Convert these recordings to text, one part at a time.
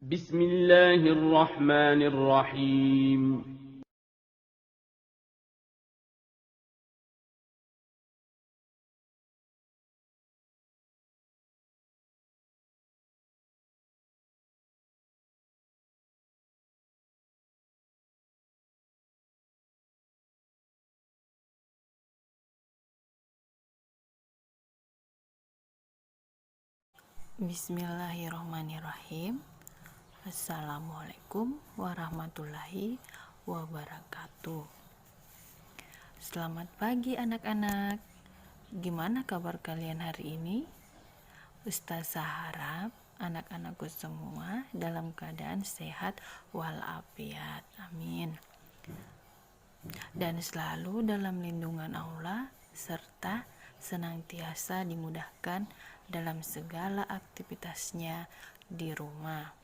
بسم الله الرحمن الرحيم. Bismillahirrahmanirrahim. Assalamualaikum warahmatullahi wabarakatuh. Selamat pagi anak-anak. Gimana kabar kalian hari ini? Ustazah harap anak-anakku semua dalam keadaan sehat walafiat. Amin. Dan selalu dalam lindungan Allah serta senantiasa dimudahkan dalam segala aktivitasnya di rumah.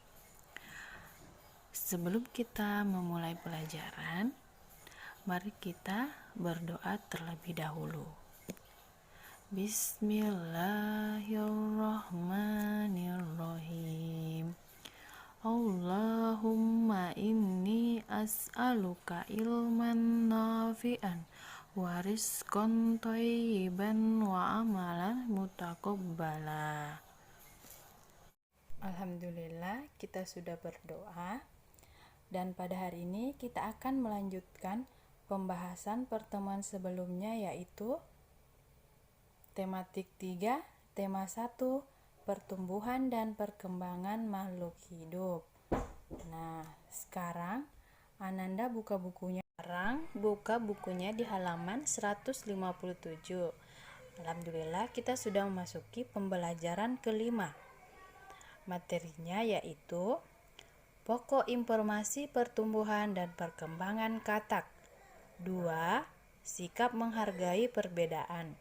Sebelum kita memulai pelajaran, mari kita berdoa terlebih dahulu. Bismillahirrahmanirrahim. Allahumma inni as'aluka ilman nafi'an wa rizqan thayyiban wa amalan mutaqabbala. Alhamdulillah, kita sudah berdoa dan pada hari ini kita akan melanjutkan pembahasan pertemuan sebelumnya, yaitu tematik 3, tema 1, pertumbuhan dan perkembangan makhluk hidup. Nah, sekarang Ananda buka bukunya. Sekarang buka bukunya di halaman 157. Alhamdulillah, kita sudah memasuki pembelajaran kelima. Materinya yaitu pokok informasi pertumbuhan dan perkembangan katak. 2. Sikap menghargai perbedaan.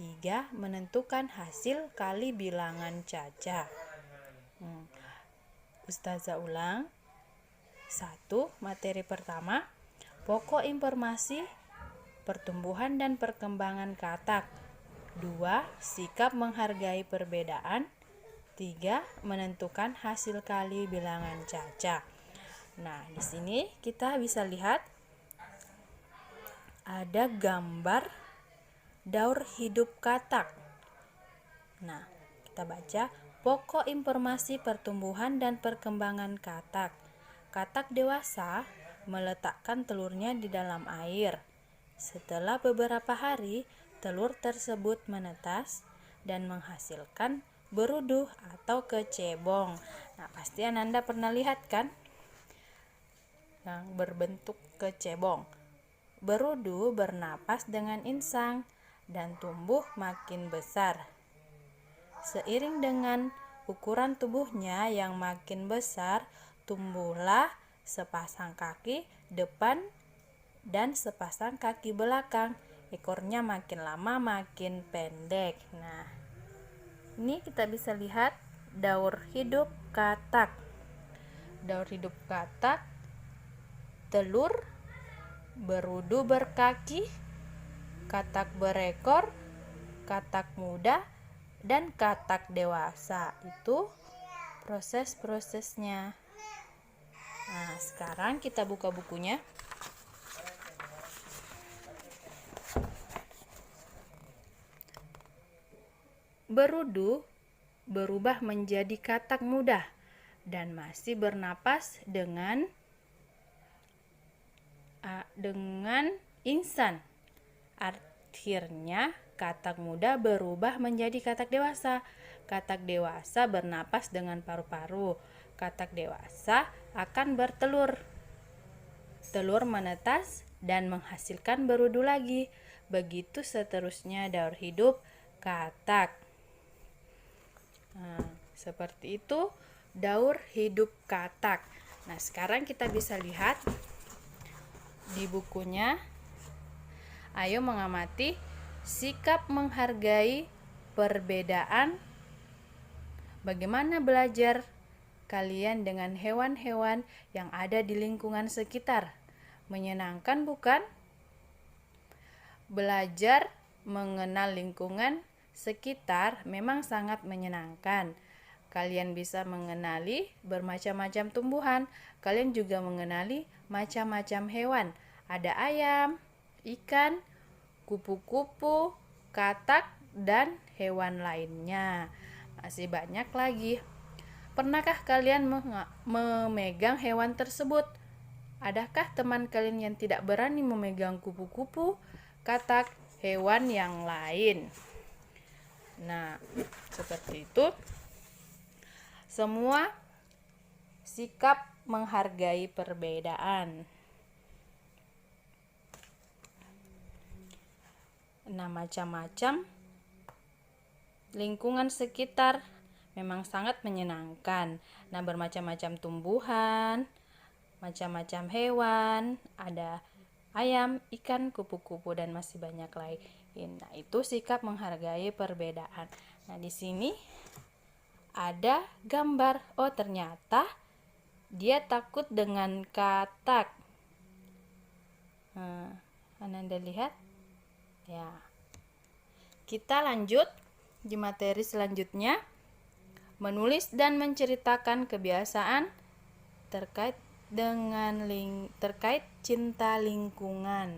3. Menentukan hasil kali bilangan caca. Ustazah ulang. 1. Materi pertama, pokok informasi pertumbuhan dan perkembangan katak. 2. Sikap menghargai perbedaan. 3. Menentukan hasil kali bilangan caca. Nah, di sini kita bisa lihat ada gambar daur hidup katak. Nah, kita baca pokok informasi pertumbuhan dan perkembangan katak. Katak dewasa meletakkan telurnya di dalam air. Setelah beberapa hari, telur tersebut menetas dan menghasilkan beruduh atau kecebong. Nah, pasti Ananda pernah lihat kan? Yang berbentuk kecebong. Berudu bernapas dengan insang dan tumbuh makin besar. Seiring dengan ukuran tubuhnya yang makin besar, tumbuhlah sepasang kaki depan dan sepasang kaki belakang. Ekornya makin lama makin pendek. Nah, ini kita bisa lihat daur hidup katak. Daur hidup katak, telur, berudu berkaki, katak berekor, katak muda, dan katak dewasa. Itu proses-prosesnya. Nah, sekarang kita buka bukunya. Berudu berubah menjadi katak muda dan masih bernapas dengan insang. Akhirnya katak muda berubah menjadi katak dewasa. Katak dewasa bernapas dengan paru-paru. Katak dewasa akan bertelur. Telur menetas dan menghasilkan berudu lagi. Begitu seterusnya daur hidup katak. Nah, seperti itu daur hidup katak. Nah, sekarang kita bisa lihat di bukunya. Ayo mengamati sikap menghargai perbedaan. Bagaimana belajar kalian dengan hewan-hewan yang ada di lingkungan sekitar? Menyenangkan bukan? Belajar mengenal lingkungan sekitar memang sangat menyenangkan Kalian bisa mengenali bermacam-macam tumbuhan. Kalian juga mengenali macam-macam hewan. Ada ayam, ikan, kupu-kupu, katak, dan hewan lainnya. Masih banyak lagi. Pernahkah kalian memegang hewan tersebut? Adakah teman kalian yang tidak berani memegang kupu-kupu, katak, hewan yang lain? Nah, seperti itu. Semua sikap menghargai perbedaan. Nah, macam-macam lingkungan sekitar memang sangat menyenangkan. Nah, bermacam-macam tumbuhan, macam-macam hewan, ada ayam, ikan, kupu-kupu, dan masih banyak lain. Nah, itu sikap menghargai perbedaan. Nah, di sini ada gambar. Oh, ternyata dia takut dengan katak. Nah, Ananda lihat? Ya. Kita lanjut di materi selanjutnya. Menulis dan menceritakan kebiasaan terkait cinta lingkungan.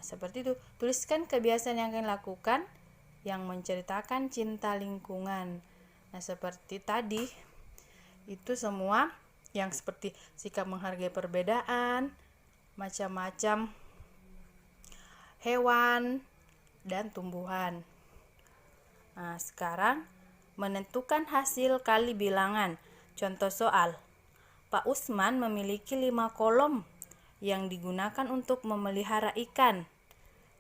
Seperti itu, tuliskan kebiasaan yang kalian lakukan yang menceritakan cinta lingkungan. Nah, seperti tadi, itu semua yang seperti sikap menghargai perbedaan, macam-macam hewan dan tumbuhan. Nah, sekarang menentukan hasil kali bilangan. Contoh soal. Pak Usman memiliki 5 kolom yang digunakan untuk memelihara ikan.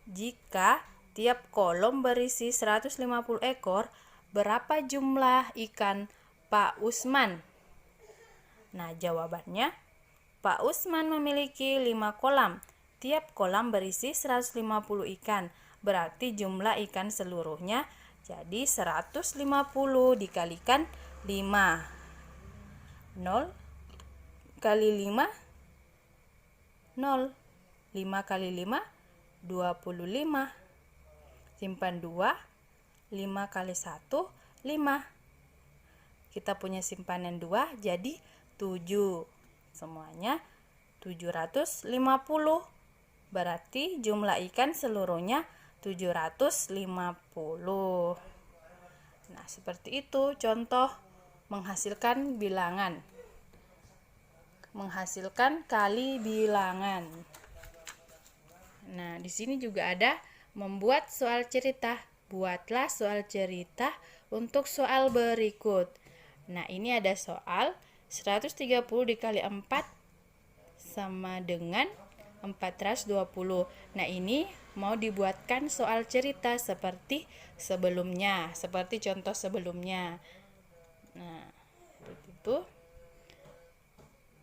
Jika tiap kolom berisi 150 ekor, berapa jumlah ikan Pak Usman? Nah, jawabannya, Pak Usman memiliki 5 kolam. Tiap kolam berisi 150 ikan. Berarti jumlah ikan seluruhnya jadi 150 dikalikan 5. 0 kali 5, 0. 5 kali 5, 25. Simpan 2, 5 kali 1, 5. Kita punya simpanan 2, jadi 7. Semuanya 750. Berarti jumlah ikan seluruhnya 750. Nah, seperti itu contoh menghasilkan bilangan. Menghasilkan kali bilangan. Nah, di sini juga ada membuat soal cerita. Buatlah soal cerita untuk soal berikut. Nah, ini ada soal 130 dikali 4 sama dengan 420. Nah, ini mau dibuatkan soal cerita seperti sebelumnya, seperti contoh sebelumnya. Nah, seperti itu.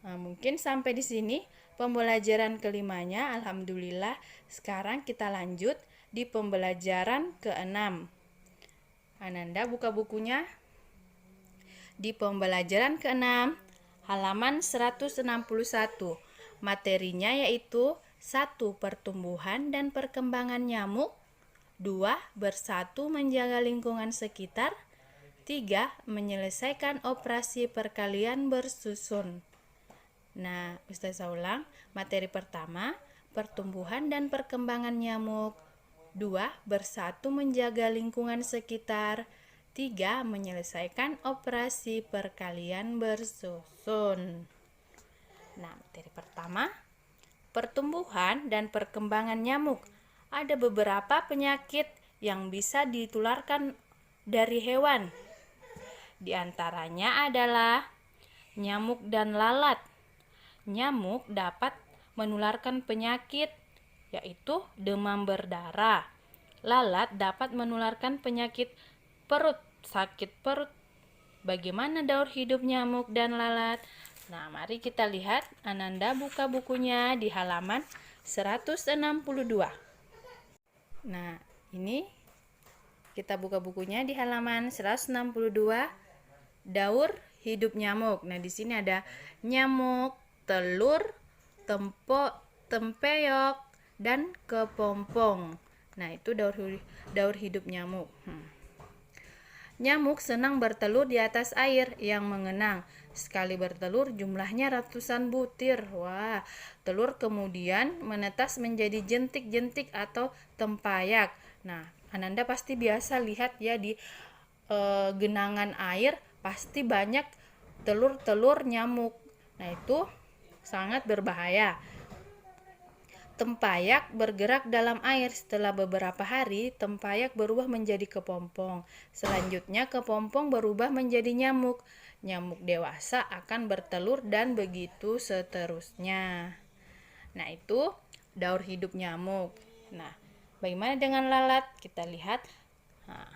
Nah, mungkin sampai di sini pembelajaran kelimanya. Alhamdulillah. Sekarang kita lanjut di pembelajaran ke-6. Ananda buka bukunya. Di pembelajaran ke-6, halaman 161. Materinya yaitu 1. Pertumbuhan dan perkembangan nyamuk. 2. Bersatu menjaga lingkungan sekitar. 3. Menyelesaikan operasi perkalian bersusun. Nah, Ustazah ulang. Materi pertama, pertumbuhan dan perkembangan nyamuk. 2. Bersatu menjaga lingkungan sekitar. 3. Menyelesaikan operasi perkalian bersusun. Nah, materi pertama, pertumbuhan dan perkembangan nyamuk. Ada beberapa penyakit yang bisa ditularkan dari hewan. Di antaranya adalah nyamuk dan lalat. Nyamuk dapat menularkan penyakit, yaitu demam berdarah. Lalat dapat menularkan penyakit perut, sakit perut. Bagaimana daur hidup nyamuk dan lalat? Nah, mari kita lihat. Ananda buka bukunya di halaman 162. Nah, ini kita buka bukunya di halaman 162. Daur hidup nyamuk. Nah, di sini ada nyamuk, telur, tempeyok, dan kepompong. Nah, itu daur hidup nyamuk. Nyamuk senang bertelur di atas air yang mengenang. Sekali bertelur jumlahnya ratusan butir. Wah, telur kemudian menetas menjadi jentik-jentik atau tempayak. Nah, Ananda pasti biasa lihat ya di genangan air pasti banyak telur-telur nyamuk. Nah, itu sangat berbahaya. Tempayak bergerak dalam air. Setelah beberapa hari, tempayak berubah menjadi kepompong. Selanjutnya, kepompong berubah menjadi nyamuk. Nyamuk dewasa akan bertelur dan begitu seterusnya. Nah, itu daur hidup nyamuk. Nah, bagaimana dengan lalat? Kita lihat. Nah,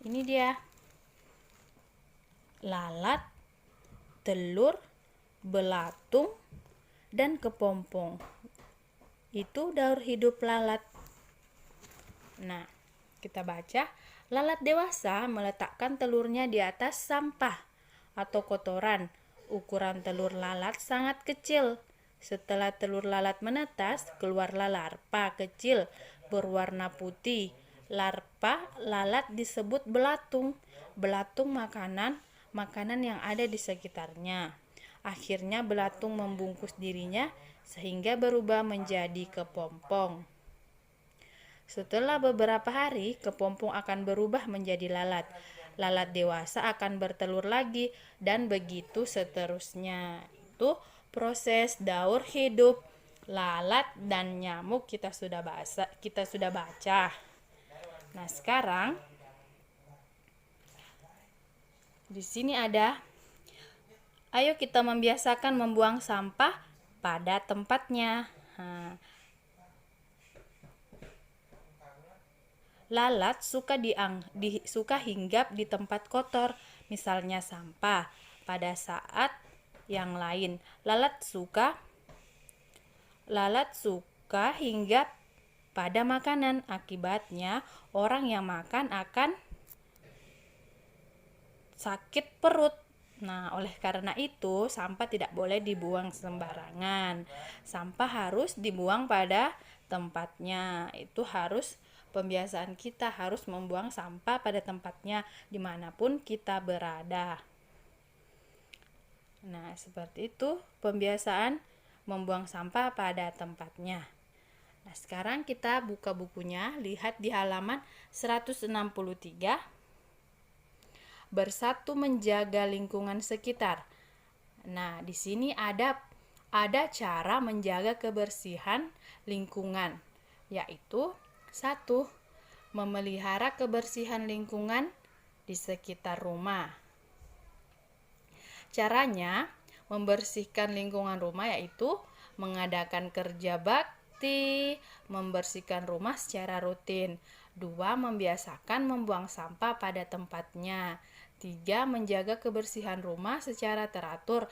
ini dia. Lalat, telur, belatung, dan kepompong. Itu daur hidup lalat. Nah, kita baca, lalat dewasa meletakkan telurnya di atas sampah atau kotoran. Ukuran telur lalat sangat kecil. Setelah telur lalat menetas, keluarlah larva kecil berwarna putih. Larva lalat disebut belatung. Belatung makanan yang ada di sekitarnya. Akhirnya belatung membungkus dirinya sehingga berubah menjadi kepompong. Setelah beberapa hari, kepompong akan berubah menjadi lalat. Lalat dewasa akan bertelur lagi dan begitu seterusnya. Itu proses daur hidup lalat dan nyamuk kita sudah baca. Nah, sekarang di sini ada, ayo kita membiasakan membuang sampah pada tempatnya. Lalat suka hinggap di tempat kotor, misalnya sampah. Pada saat yang lain, lalat suka hinggap pada makanan. Akibatnya, orang yang makan akan sakit perut. Nah, oleh karena itu, sampah tidak boleh dibuang sembarangan. Sampah harus dibuang pada tempatnya. Itu harus pembiasaan kita, harus membuang sampah pada tempatnya dimanapun kita berada. Nah, seperti itu pembiasaan membuang sampah pada tempatnya. Nah, sekarang kita buka bukunya, lihat di halaman 163. Bersatu menjaga lingkungan sekitar. Nah, di sini ada cara menjaga kebersihan lingkungan, yaitu 1. Memelihara kebersihan lingkungan di sekitar rumah. Caranya membersihkan lingkungan rumah yaitu mengadakan kerja bakti, membersihkan rumah secara rutin. 2. Membiasakan membuang sampah pada tempatnya. 3. Menjaga kebersihan rumah secara teratur,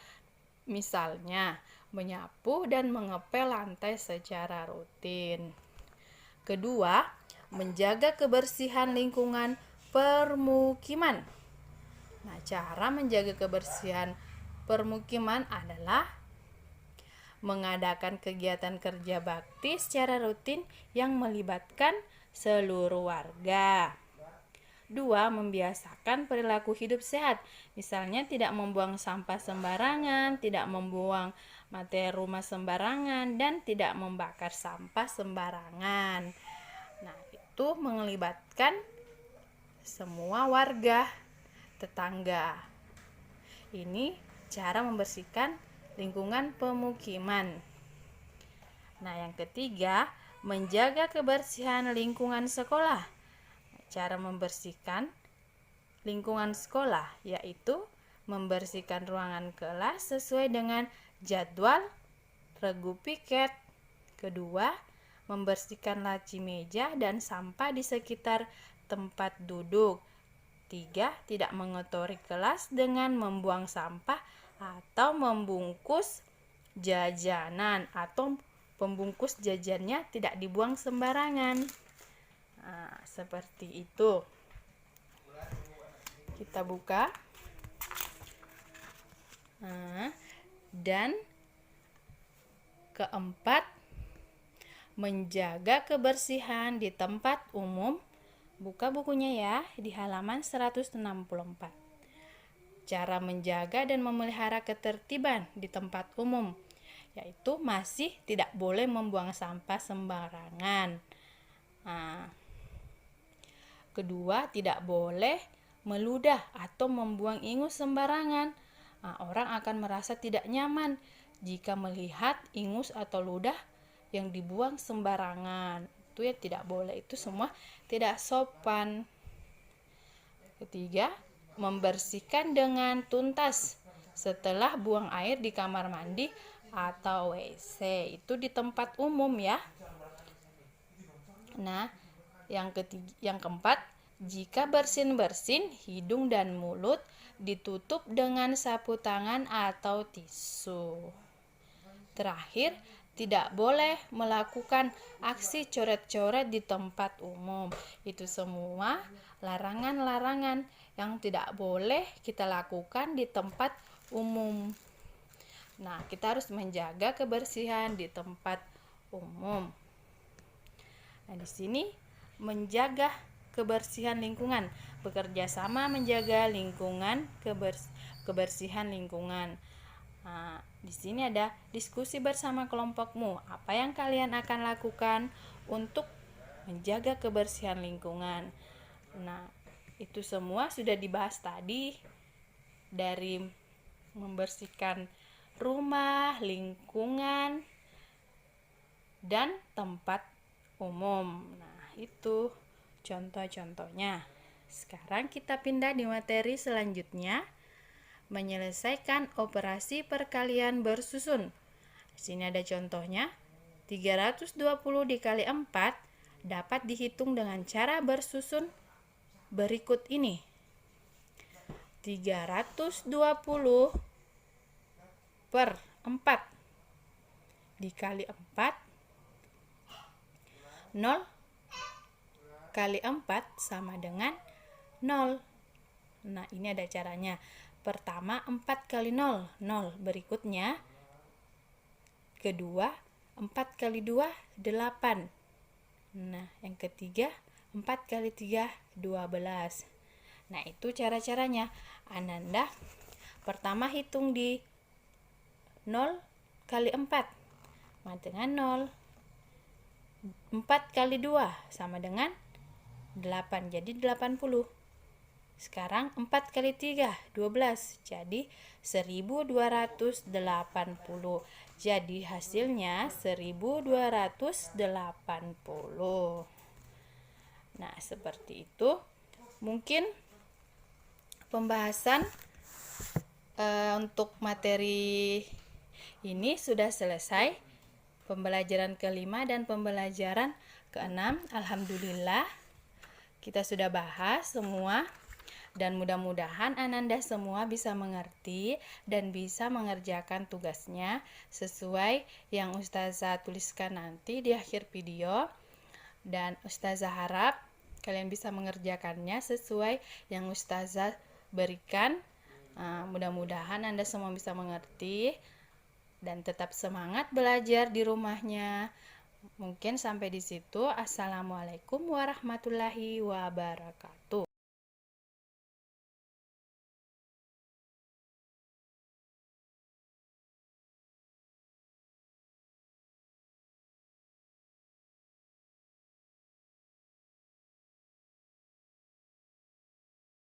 misalnya menyapu dan mengepel lantai secara rutin. Kedua, menjaga kebersihan lingkungan permukiman. Nah, cara menjaga kebersihan permukiman adalah mengadakan kegiatan kerja bakti secara rutin yang melibatkan seluruh warga. 2. Membiasakan perilaku hidup sehat, misalnya tidak membuang sampah sembarangan, tidak membuang materi rumah sembarangan, dan tidak membakar sampah sembarangan. Nah, itu melibatkan semua warga, tetangga. Ini cara membersihkan lingkungan pemukiman. Nah, yang ketiga, menjaga kebersihan lingkungan sekolah. Cara membersihkan lingkungan sekolah yaitu membersihkan ruangan kelas sesuai dengan jadwal regu piket. Kedua, membersihkan laci meja dan sampah di sekitar tempat duduk. 3. Tidak mengotori kelas dengan membuang sampah atau membungkus jajanan, atau pembungkus jajannya tidak dibuang sembarangan. Nah, seperti itu. Kita buka. Dan keempat, menjaga kebersihan di tempat umum Buka bukunya ya di halaman 164. Cara menjaga dan memelihara ketertiban di tempat umum, yaitu masih tidak boleh membuang sampah sembarangan. Kedua, tidak boleh meludah atau membuang ingus sembarangan. Orang akan merasa tidak nyaman jika melihat ingus atau ludah yang dibuang sembarangan. Itu ya tidak boleh, itu semua tidak sopan. Ketiga, membersihkan dengan tuntas setelah buang air di kamar mandi atau WC. Itu di tempat umum ya. Nah, yang keempat, jika bersin-bersin, hidung dan mulut ditutup dengan sapu tangan atau tisu. Terakhir, tidak boleh melakukan aksi coret-coret di tempat umum. Itu semua larangan-larangan yang tidak boleh kita lakukan di tempat umum. Nah, kita harus menjaga kebersihan di tempat umum. Nah, di sini menjaga kebersihan lingkungan, bekerja sama menjaga lingkungan, kebersihan lingkungan. Nah, di sini ada diskusi bersama kelompokmu. Apa yang kalian akan lakukan untuk menjaga kebersihan lingkungan? Nah, itu semua sudah dibahas tadi, dari membersihkan rumah, lingkungan, dan tempat umum. Nah, itu contoh-contohnya. Sekarang kita pindah di materi selanjutnya, menyelesaikan operasi perkalian bersusun. Di sini ada contohnya. 320 dikali 4 dapat dihitung dengan cara bersusun berikut ini. 320 per 4 dikali 4, 0 kali 4 sama dengan 0. Nah, ini ada caranya. Pertama, 4 kali 0, 0. Berikutnya, kedua, 4 kali 2, 8. Nah, yang ketiga, 4 kali 3, 12. Nah, itu cara-caranya. Ananda pertama hitung di 0 kali 4 sama dengan 0. 4 kali 2 sama dengan 8, jadi 80. Sekarang 4 kali 3, 12, jadi 1280. Jadi hasilnya 1280. Nah, seperti itu. Mungkin pembahasan untuk materi ini sudah selesai. Pembelajaran kelima dan pembelajaran keenam, alhamdulillah kita sudah bahas semua, dan mudah-mudahan Ananda semua bisa mengerti dan bisa mengerjakan tugasnya sesuai yang Ustazah tuliskan nanti di akhir video, dan Ustazah harap kalian bisa mengerjakannya sesuai yang Ustazah berikan. Mudah-mudahan Anda semua bisa mengerti dan tetap semangat belajar di rumahnya. Mungkin sampai di situ. Assalamualaikum warahmatullahi wabarakatuh.